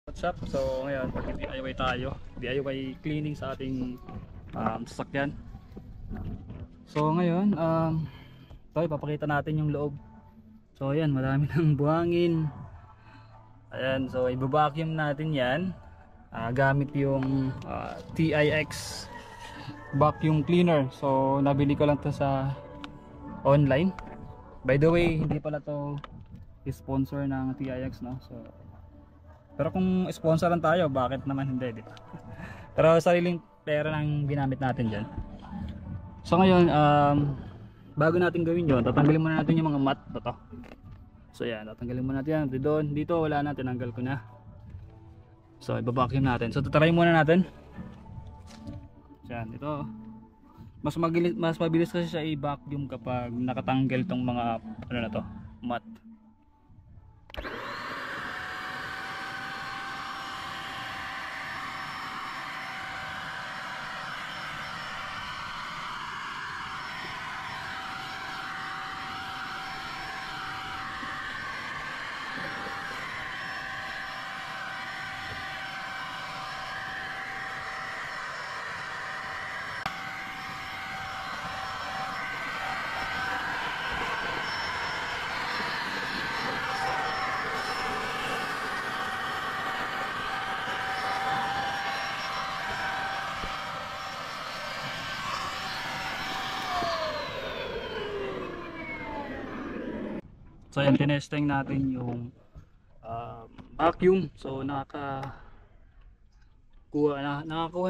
What's up? So ngayon, DIY tayo. DIY cleaning sa ating sasakyan. So ngayon, ito ipapakita natin yung loob. So ayan, marami ng buhangin. Ayan, so i-vacuum natin yan gamit yung TIX vacuum cleaner. So nabili ko lang to sa online. By the way, hindi pala to sponsor ng TIX, no? So pero kung sponsoran tayo, bakit naman hindi, di ba? Pero sariling pera nang ginamit natin dyan. So ngayon, bago natin gawin yun, tatanggalin muna natin yung mga mat na to. So yan, tatanggalin muna natin yan. Dito wala na, tinanggal ko na. So ibabacuum natin. So tatry muna natin. Yan, ito. Mas mabilis kasi siya i-vacuum kapag nakatanggal tong mga ano na to, mat. So ayan, tinesting natin yung vacuum. So nakakuha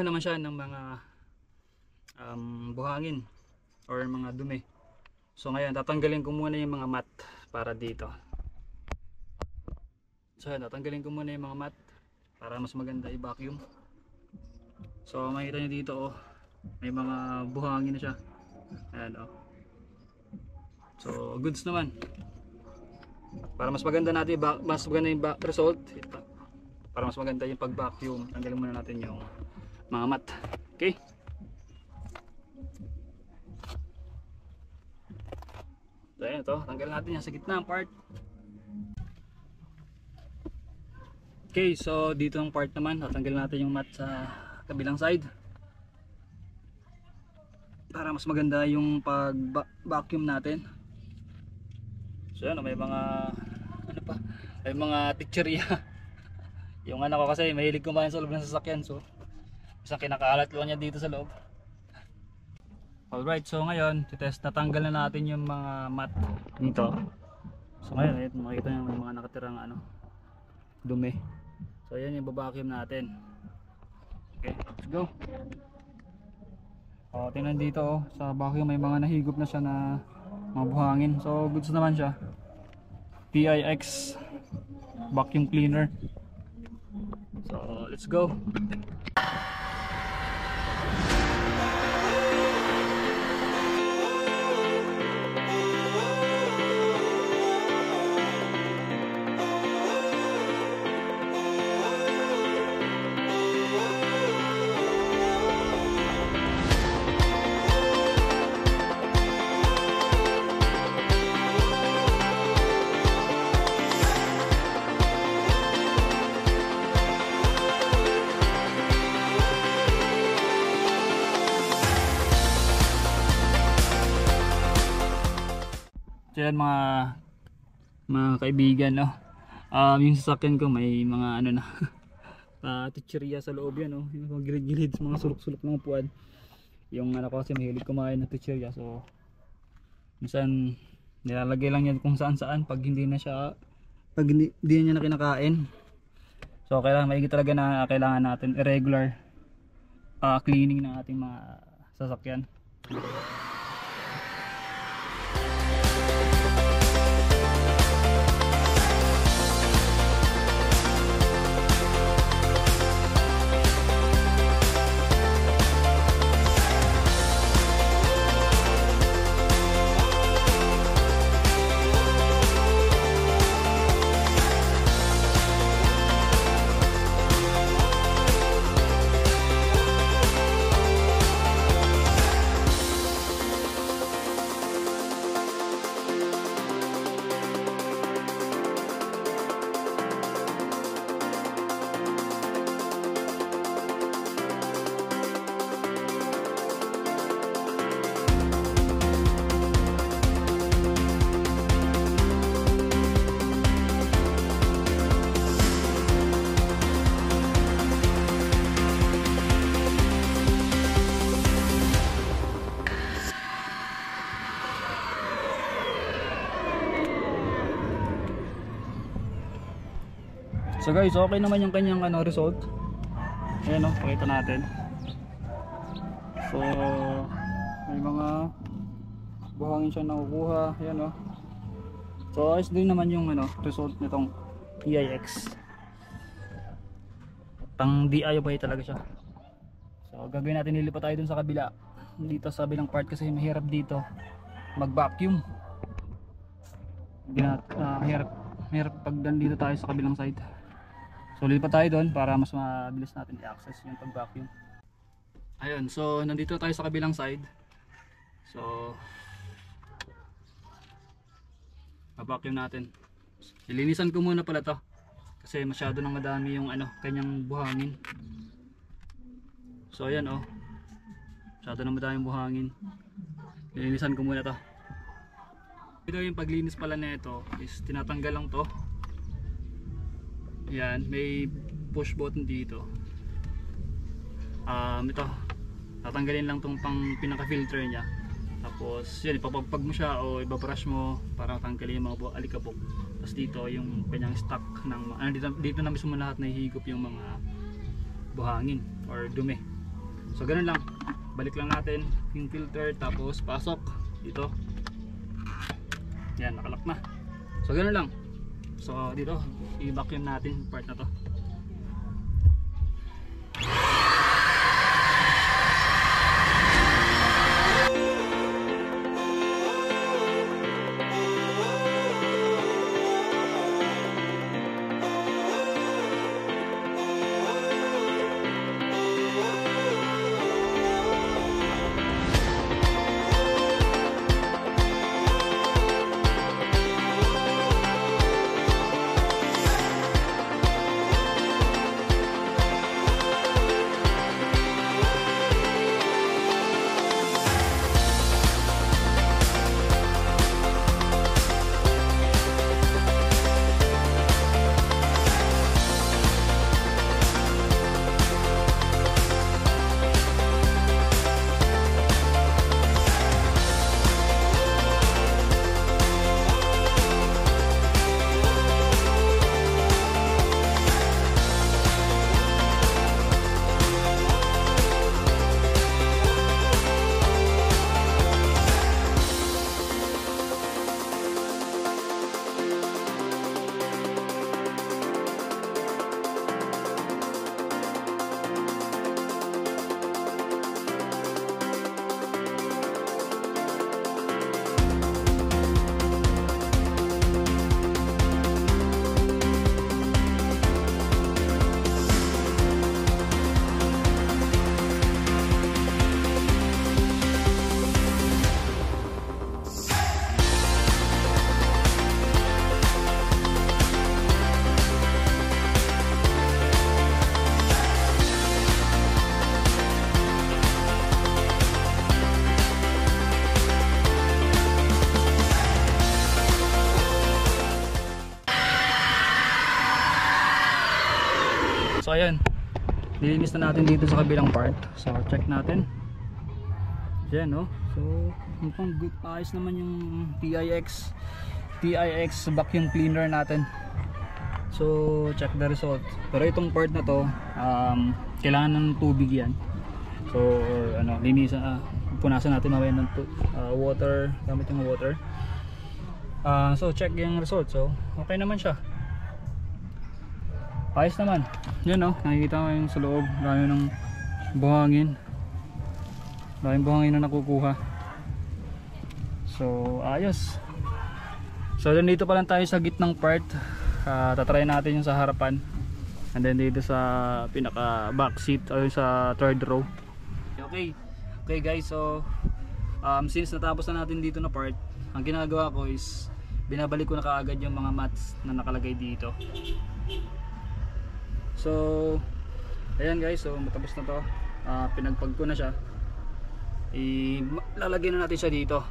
naman siya ng mga buhangin or mga dumi. So ngayon, tatanggalin ko muna yung mga mat para dito. So ayan, tatanggalin ko muna yung mga mat para mas maganda i-vacuum. So makita nyo dito, oh, may mga buhangin na siya. Ayan, oh. So goods naman. Para mas maganda natin, mas maganda yung result, para mas maganda yung pag-vacuum, tanggalin muna natin yung mga mat. Okay? So ayan, ito, tanggalin natin yan sa gitna ang part. Okay, so dito ang part naman, tatanggalin natin yung mat sa kabilang side para mas maganda yung pag-vacuum natin. So yan, may mga may mga teacherya. Yung anak ko kasi mahilig kumain sa loob ng sasakyan, so isang kinakaalat lang niya dito sa loob. Alright, so ngayon natanggal na natin yung mga mat dito. So ngayon, makikita nyo may mga nakatirang dumi. So yan yung babacuum natin. Okay, let's go. Tingnan dito, sa vacuum may mga nahigop na siya na mga buhangin. So goods naman siya. TIX vacuum cleaner. So let's go. So yan mga kaibigan, no? Yung sasakyan ko may mga ano na teacherya sa loob yan, no? Yung mga gilid-gilid, mga sulok-sulok ng upuan. Yung anak ko kasi mahilig kumain ng teacherya, so minsan nilalagay lang yan kung saan-saan pag hindi niya na kinakain. So kailangan maigi talaga na kailangan natin irregular cleaning ng ating mga sasakyan. So guys, okay naman yung kanyang result. Ayan o, pakita natin. So may mga buhangin siya nakukuha. Ayan o. So ayos din naman yung result nitong TIX. Pang DIY talaga siya. So gagawin natin, nilipat tayo dun sa kabila. Dito sa kabilang part kasi mahirap dito mag-vacuum. Mahirap pag dito tayo sa kabilang side. So lilipat tayo doon para mas mabilis natin i-access yung pag-vacuum. Ayun, so nandito tayo sa kabilang side. So vacuum natin. Ilinisan ko muna pala to kasi masyado nang madami yung kanyang buhangin. So ayan oh, masyado nang madami yung buhangin. Ilinisan ko muna to. Ito yung paglinis pala nito is tinatanggal lang to. Yan, may push button dito. Ito, tatanggalin lang tong pang pinaka-filter niya. Tapos yun, ipapagpag mo siya o ibabrush mo para tanggalin yung mga alikabok. Tapos dito yung kanyang stock ng dito na mismo lahat nahihigop yung mga buhangin or dumi. So ganun lang, balik lang natin yung filter tapos pasok dito. Yan, nakalak na. So ganun lang. So dito i-vacuum natin part na to. So ayan, nilinis na natin dito sa kabilang part. So check natin. Yan no. So mukhang good, ayos naman yung TIX vacuum cleaner natin. So check the result. Pero itong part na to kailangan ng tubig yan. So linisan, punasan natin mamaya ng water, gamit yung water. So check yung result. So okay naman siya. Ayos naman. Yan o, nakikita ko yung sa loob. Dami ng buhangin. Daming buhangin na nakukuha. So ayos. So dito pa lang tayo sa gitnang part. Tatry natin yung sa harapan. And then dito sa pinaka back seat o sa third row. Okay guys, so since natapos na natin dito na part, ang ginagawa ko is binabalik ko na kaagad yung mga mats na nakalagay dito. So ayan guys, so matapos na to. Pinagpag ko na siya. Ilalagay na natin siya dito.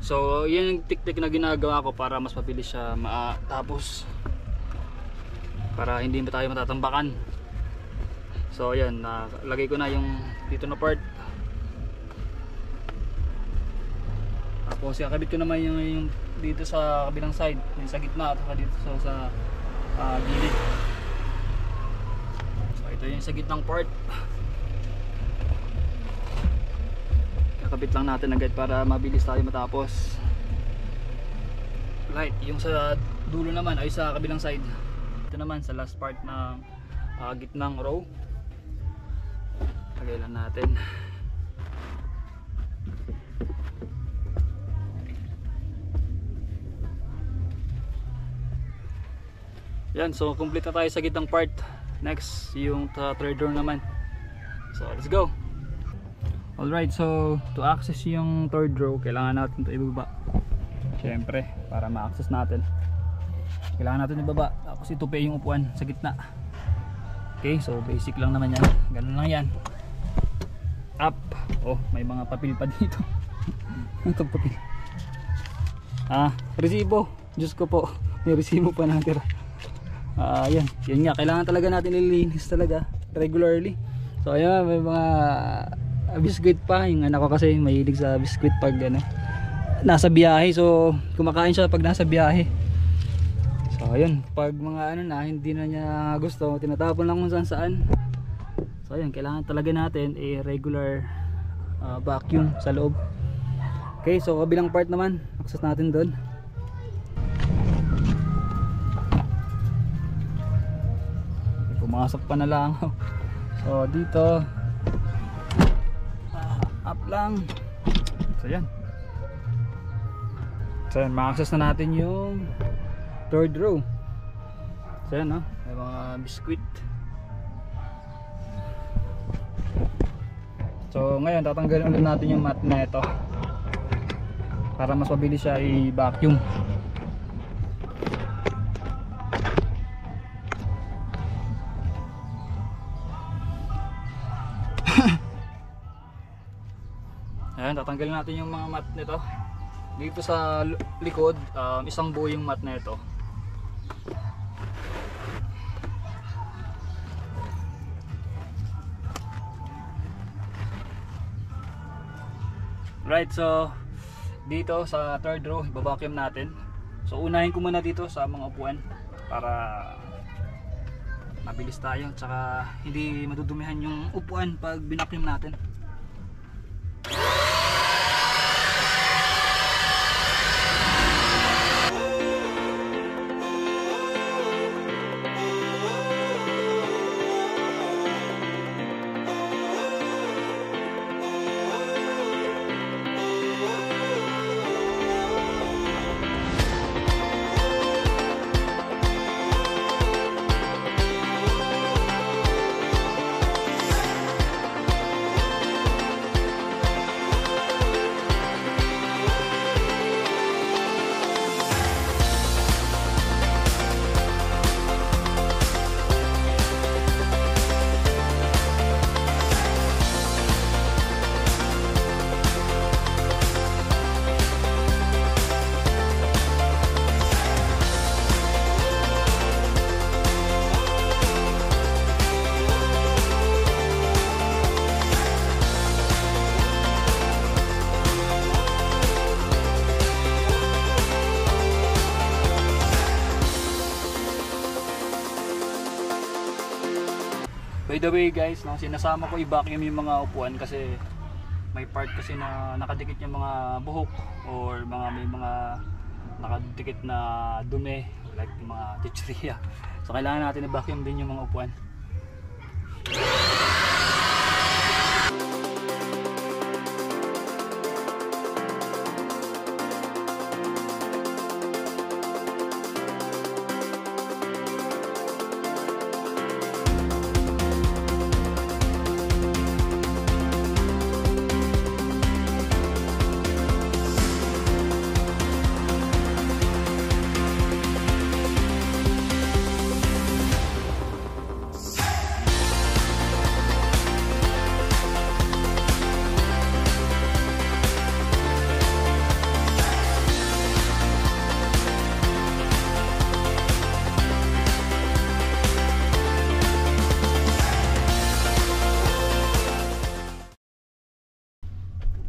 So yan yung tiktik na ginagawa ko para mas mabilis siya matapos, para hindi tayo matatambakan. So ayan, lagay ko na yung dito na part. Tapos kakabit ko naman yung dito sa kabilang side, yung sa gitna at dito sa gilid. So ito yung sa gitnang part. Kakabit lang natin agad para mabilis tayo matapos. Right, yung sa dulo naman ay sa kabilang side. Ito naman sa last part ng gitnang row. Lagay lang natin. Yan, so complete na tayo sa gitnang part. Next, yung third row naman. So let's go. Alright, so to access yung third row, kailangan natin ito ibaba. Siyempre, para ma-access natin, kailangan natin ibaba. Tapos itupi yung upuan sa gitna. Okay, so basic lang naman yan. Ganun lang yan. Up. Oh, may mga papel pa dito. Ito papel. Resibo. Diyos ko po, may resibo pa natira. Yan nga, kailangan talaga natin nililinis talaga regularly. So ayan, may mga biscuit pa. Yung anak ko kasi mahilig sa biscuit pag nasa biyahe, so kumakain siya pag nasa biyahe. So ayun, pag mga na hindi na niya gusto, tinatapon lang kung saan saan. So ayun, kailangan talaga natin regular vacuum sa loob. Okay, so kabilang part naman, access natin doon. Pumasok pa na lang. So dito up lang. So yan. So yan, ma-access na natin yung third row. So yan, may mga biscuit. So ngayon tatanggalin ulit natin yung mat na ito para mas mabilis siya i-vacuum. Ayan, tatanggalin natin yung mga mat nito. Dito sa likod, isang buo yung mat na ito. Right, so dito sa third row, ibabacuum natin. So unahin ko muna dito sa mga upuan para mabilis tayo, tsaka hindi madudumihan yung upuan pag binacuum natin. By the way guys, sinasama ko i-vacuum yung mga upuan kasi may part kasi na nakadikit yung mga buhok or may mga nakadikit na dumi like yung mga chichirya. So kailangan natin i-vacuum din yung mga upuan.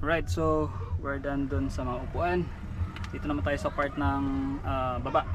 Right, so we're done dun sa mga upuan. Dito naman tayo sa part ng baba.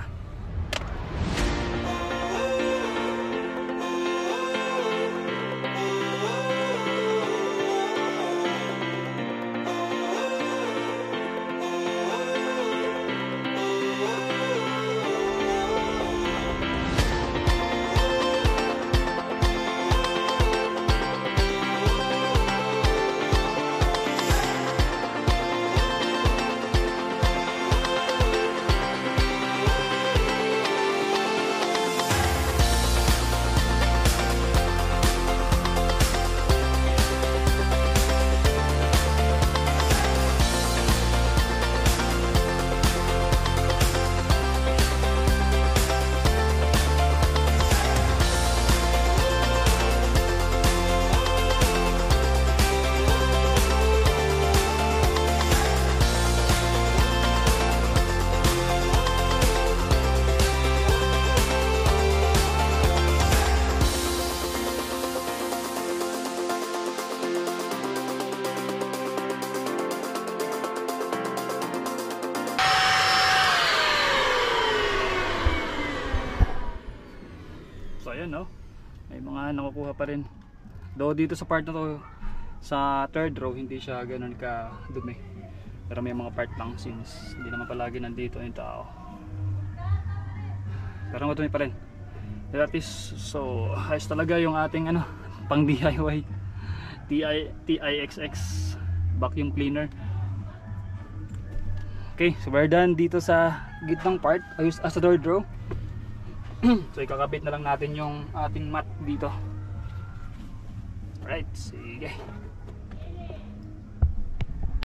So ayan, no, may mga nakukuha pa rin. Though dito sa part na to, sa third row, hindi siya ganun ka dumi, pero may mga part lang since hindi naman palagi nandito yung tao, pero madumi pa rin. That is, so ayos talaga yung ating ano, pang DIY TIXX vacuum cleaner. Okay, so we're done dito sa gitnang part, ayos sa third row. So ikakabit na lang natin yung ating mat dito. Right, sige.